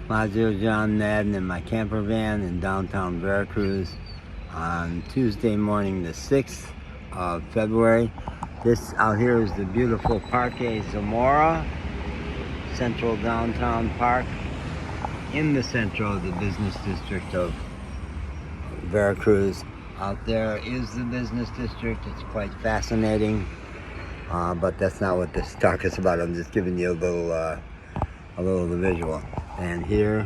Majo, John, Madden in my camper van in downtown Veracruz on Tuesday morning, the 6th of February. This out here is the beautiful Parque Zamora, central downtown park in the center of the business district of Veracruz. Out there is the business district. It's quite fascinating, but that's not what this talk is about. I'm just giving you a little of the visual. And here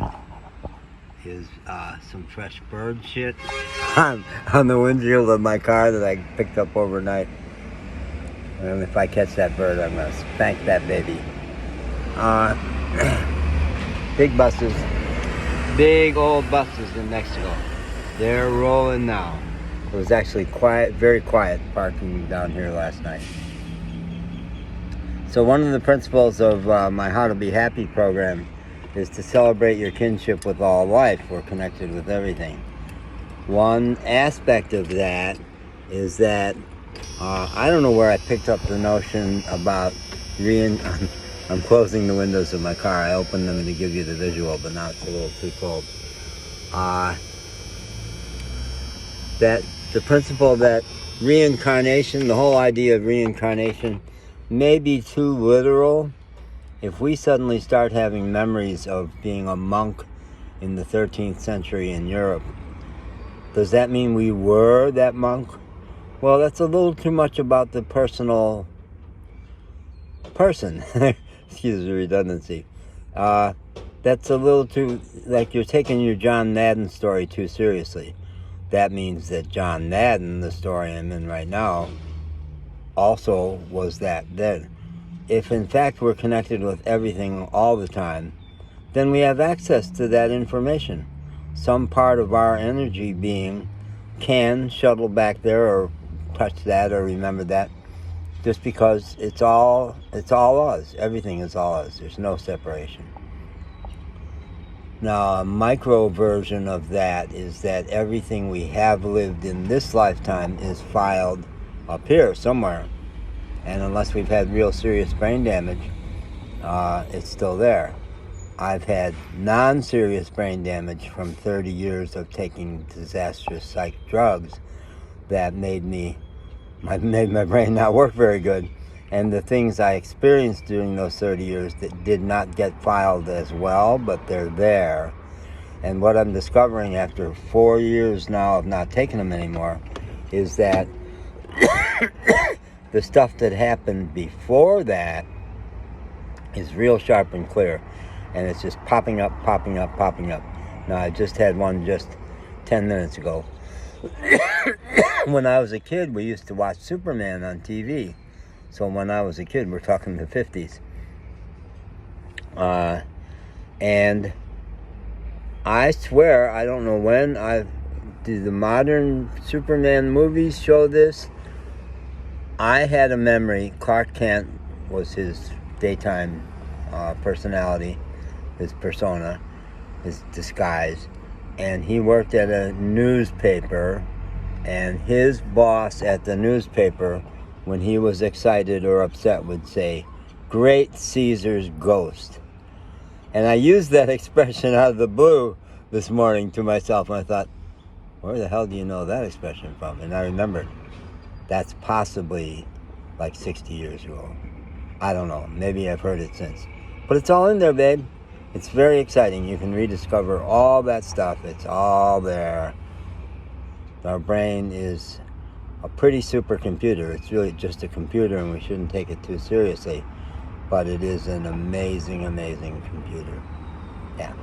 is some fresh bird shit on the windshield of my car that I picked up overnight. And if I catch that bird, I'm gonna spank that baby. Big buses, big old buses in Mexico. They're rolling now. It was actually quiet, very quiet parking down here last night. So one of the principles of my How to Be Happy program is to celebrate your kinship with all life. We're connected with everything. One aspect of that is that I don't know where I picked up the notion about I'm closing the windows of my car. I opened them to give you the visual, but now it's a little too cold. That the principle that reincarnation, the whole idea of reincarnation, may be too literal. If we suddenly start having memories of being a monk in the 13th century in Europe, does that mean we were that monk? Well, that's a little too much about the personal person. Excuse the redundancy. That's a little too, like you're taking your John Madden story too seriously. That means that John Madden, the story I'm in right now, also was that then. If in fact we're connected with everything all the time, then we have access to that information. Some part of our energy being can shuttle back there or touch that or remember that, just because it's all us. Everything is all us. There's no separation. Now, a micro version of that is that everything we have lived in this lifetime is filed up here somewhere. And unless we've had real serious brain damage, it's still there. I've had non-serious brain damage from 30 years of taking disastrous psych drugs that made my brain not work very good. And the things I experienced during those 30 years that did not get filed as well, but they're there. And what I'm discovering after 4 years now of not taking them anymore is that the stuff that happened before that is real sharp and clear. And it's just popping up. Now, I just had one just 10 minutes ago. When I was a kid, we used to watch Superman on TV. So when I was a kid, we're talking the 50s. And I swear, I don't know when, do the modern Superman movies show this? I had a memory. Clark Kent was his daytime personality, his persona, his disguise. And he worked at a newspaper, and his boss at the newspaper, when he was excited or upset, would say, "Great Caesar's ghost." And I used that expression out of the blue this morning to myself, and I thought, where the hell do you know that expression from? And I remembered, that's possibly like 60 years ago. I don't know. Maybe I've heard it since. But it's all in there, babe. It's very exciting. You can rediscover all that stuff. It's all there. Our brain is a pretty supercomputer. It's really just a computer, and we shouldn't take it too seriously. But it is an amazing, amazing computer. Yeah.